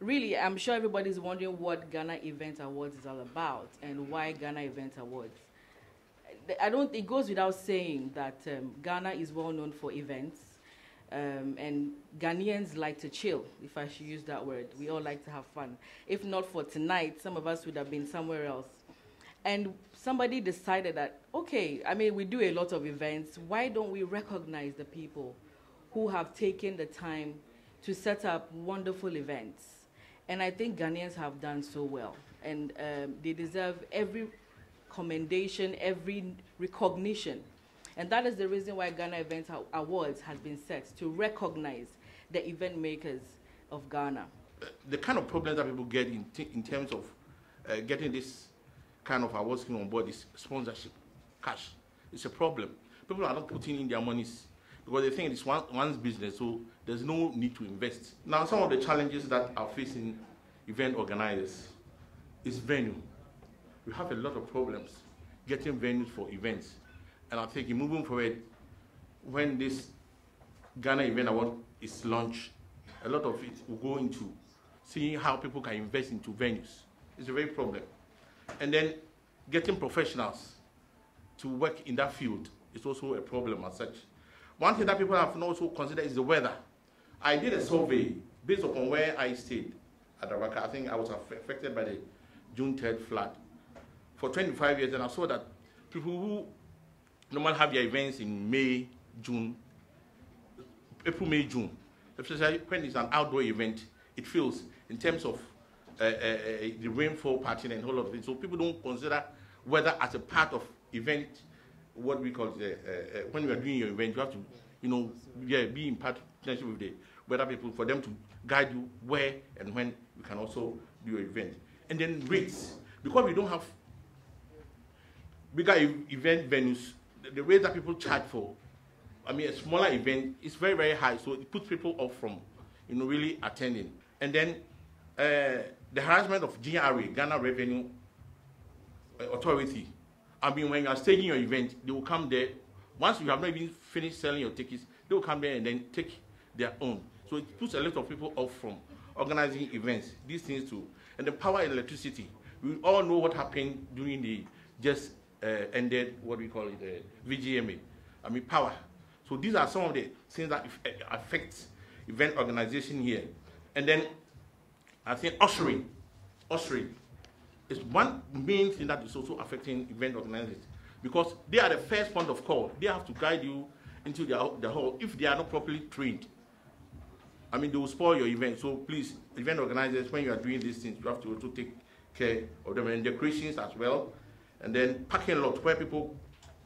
really, I'm sure everybody's wondering what Ghana Event Awards is all about and why Ghana Event Awards. I don't. It goes without saying that Ghana is well known for events, and Ghanaians like to chill. If I should use that word, we all like to have fun. If not for tonight, some of us would have been somewhere else. And somebody decided that, okay, I mean, we do a lot of events. Why don't we recognize the people who have taken the time to set up wonderful events? And I think Ghanaians have done so well. And they deserve every commendation, every recognition. And that is the reason why Ghana Event Awards has been set, to recognize the event makers of Ghana. The kind of problems that people get in terms of getting this kind of awards on board is sponsorship, cash. It's a problem. People are not putting in their monies because they think it's one's business, so there's no need to invest. Now, some of the challenges that are facing event organizers is venue. We have a lot of problems getting venues for events. And I think moving forward, when this Ghana Event Award is launched, a lot of it will go into seeing how people can invest into venues. It's a very problem. And then getting professionals to work in that field is also a problem as such. One thing that people have also considered is the weather. I did a survey based upon where I stayed at Araka. I think I was affected by the June 3rd flood for 25 years, and I saw that people who normally have their events in May, June, April, May, June, especially when it's an outdoor event, it feels in terms of the rainfall pattern and whole of it. So people don't consider weather as a part of event, what we call when you are doing your event, you have to, be in partnership with the weather people for them to guide you where and when you can also do your event. And then rates, because we don't have bigger event venues, the rate that people charge for, I mean, a smaller event is very, very high, so it puts people off from, really attending. And then the harassment of GRA, Ghana Revenue Authority. I mean, when you are staging your event, they will come there. Once you have not even finished selling your tickets, they will come there and then take their own. So it puts a lot of people off from organizing events, these things too. And the power and electricity. We all know what happened during the just ended, what we call it, VGMA. I mean, power. So these are some of the things that affect event organization here. And then I think ushering is one main thing that is also affecting event organizers, because they are the first point of call. They have to guide you into the hall. If they are not properly trained, I mean, they will spoil your event. So please, event organizers, when you are doing these things, you have to also take care of them, and decorations as well. And then parking lot, where people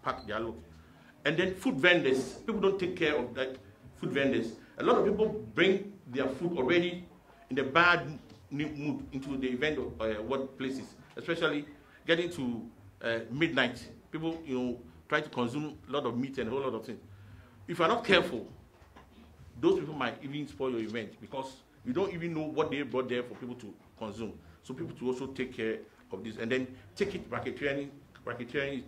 park their lot. And then food vendors. People don't take care of that food vendors. A lot of people bring their food already in a bad mood into the event workplaces, especially getting to midnight. People, try to consume a lot of meat and a whole lot of things. If you are not careful, those people might even spoil your event, because you don't even know what they brought there for people to consume. So people to also take care of this. And then ticket racketeering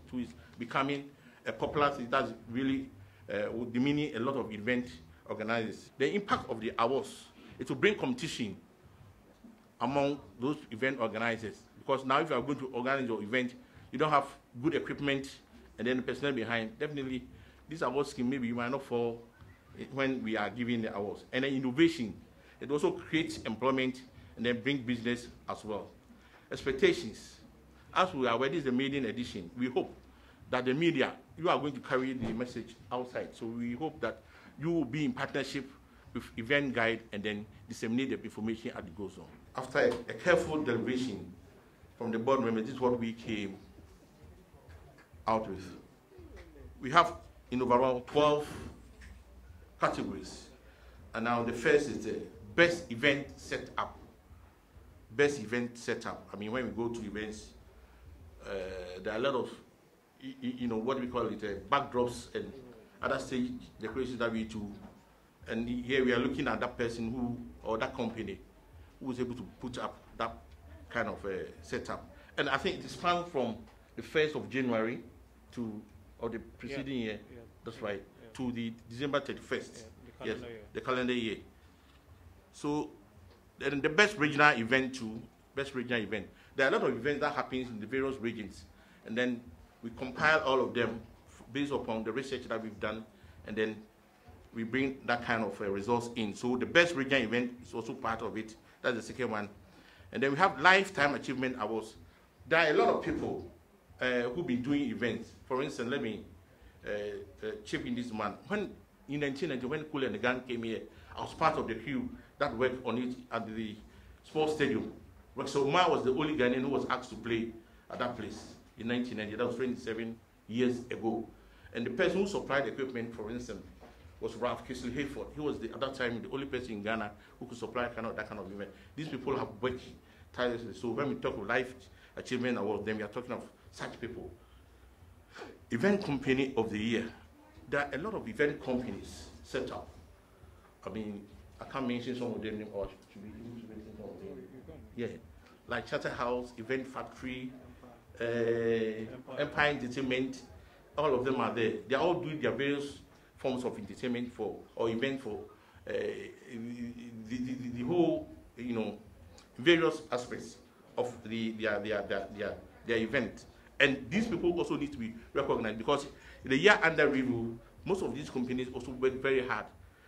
too is becoming a popular thing that's really will diminish a lot of event organizers. The impact of the awards, it will bring competition among those event organizers, because now if you are going to organize your event, you don't have good equipment and then the personnel behind. Definitely, this award scheme, maybe you might not fall when we are giving the awards. And then innovation, it also creates employment and then bring business as well. Expectations, as we are aware, this is the maiden edition. We hope that the media, you are going to carry the message outside. So we hope that you will be in partnership with Event Guide and then disseminate the information as it goes on. After a careful deliberation from the board members, this is what we came out with. We have in overall 12 categories. And now the first is the best event setup. Best event setup. I mean, when we go to events, there are a lot of, what we call it, backdrops and other stage decorations that we do. And here we are looking at that person who, or that company, who was able to put up that kind of setup. And I think it is planned from the 1st of January to, or the preceding year, that's right, to the December 31st. The calendar year. The calendar year. So Then the best regional event too, best regional event. There are a lot of events that happens in the various regions, and then we compile all of them based upon the research that we've done, and then we bring that kind of results in. So the best regional event is also part of it. That's the second one. And then we have Lifetime Achievement Awards. There are a lot of people who've been doing events. For instance, let me chip in this man. When in 1990, when Kool and the gang came here, I was part of the crew that worked on it at the sports stadium. So Omar was the only Ghanaian who was asked to play at that place in 1990. That was 27 years ago. And the person who supplied the equipment, for instance, was Ralph Kisley Hayford. He was, at that time, the only person in Ghana who could supply that kind of event. These people have worked tirelessly. So when we talk of Life Achievement Awards, then we are talking of such people. Event Company of the Year. There are a lot of event companies set up. I mean, I can't mention some of them, or should we mention some of them? Yeah, like Charterhouse, Event Factory, Empire Entertainment, all of them are there. They are all doing their various forms of entertainment for, or event for the whole, various aspects of their event. And these people also need to be recognized, because in the year under review, most of these companies also work very hard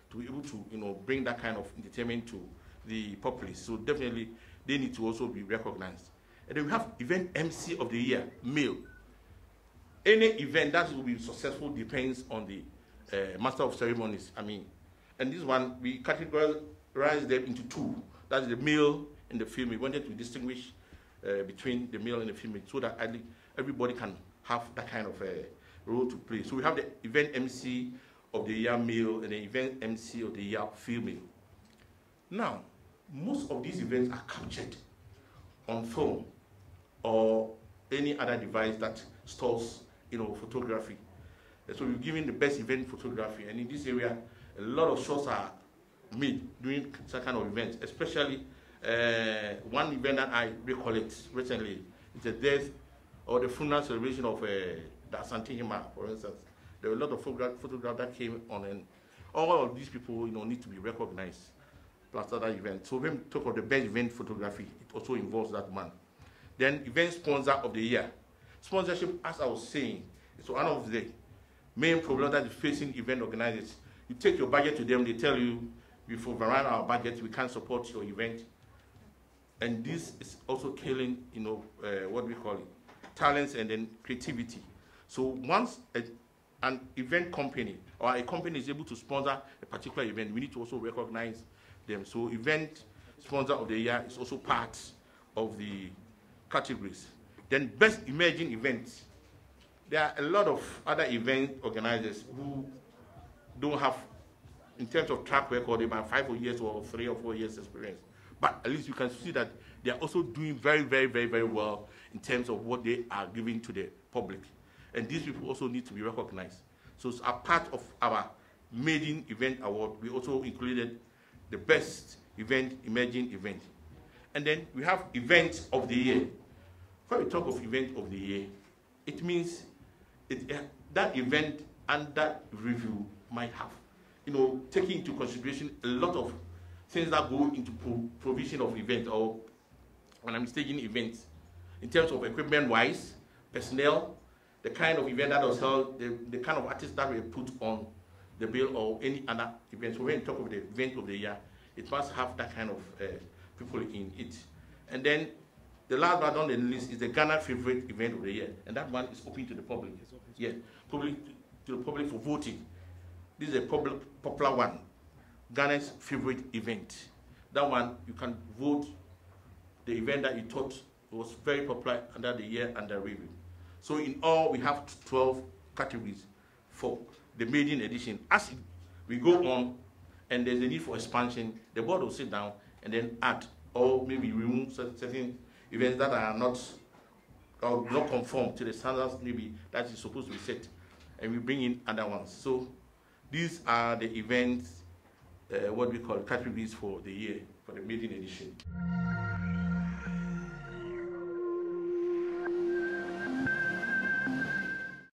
to be able to, bring that kind of entertainment to the populace. So definitely, they need to also be recognized. And then we have Event MC of the Year, male. Any event that will be successful depends on the Master of Ceremonies. And this one, we categorize them into two. That's the male and the female. We wanted to distinguish between the male and the female so that everybody can have that kind of role to play. So we have the Event MC of the Year male and the Event MC of the Year female. Now, most of these events are captured on film or any other device that stores, photography. So we're giving the best event photography, and in this area, a lot of shots are made during such kind of events, especially one event that I recollect recently. It's the death or the funeral celebration of Asante Hima, for instance. There were a lot of photographs that came on, and all of these people, need to be recognized, plus other events. So when we talk of the best event photography, it also involves that man. Then event sponsor of the year. Sponsorship, as I was saying, is one of the main problems that is facing event organizers. You take your budget to them, they tell you, we've overrun our budget, we can't support your event. And this is also killing, what we call it, talents and then creativity. So once an event company or a company is able to sponsor a particular event, we need to also recognize them. So event sponsor of the year is also part of the categories. Then best emerging events. There are a lot of other event organizers who don't have, in terms of track record, about 5 years or 3 or 4 years experience. But at least you can see that they are also doing very, very, very, very well in terms of what they are giving to the public. And these people also need to be recognized. So as part of our Maiden Event Award, we also included the best event, emerging event. And then we have Event of the Year. When we talk of Event of the Year, it means that event and that review might have, taking into consideration a lot of things that go into provision of events, or when I'm staging events, in terms of equipment-wise, personnel, the kind of event that was held, the kind of artists that were put on the bill, or any other event. So when you talk of the event of the year, it must have that kind of people in it. And then the last but not the least is the Ghana favorite event of the year, and that one is open to the public. Yeah, to the public for voting. This is a popular one, Ghana's favorite event. That one, you can vote the event that you thought was very popular under the year under review. So in all, we have 12 categories for the maiden edition. As we go on, and there's a need for expansion, the board will sit down and then add, or maybe remove certain events that are not, or not conform to the standards maybe that is supposed to be set, and we bring in other ones. So these are the events, what we call categories for the year, for the maiden edition.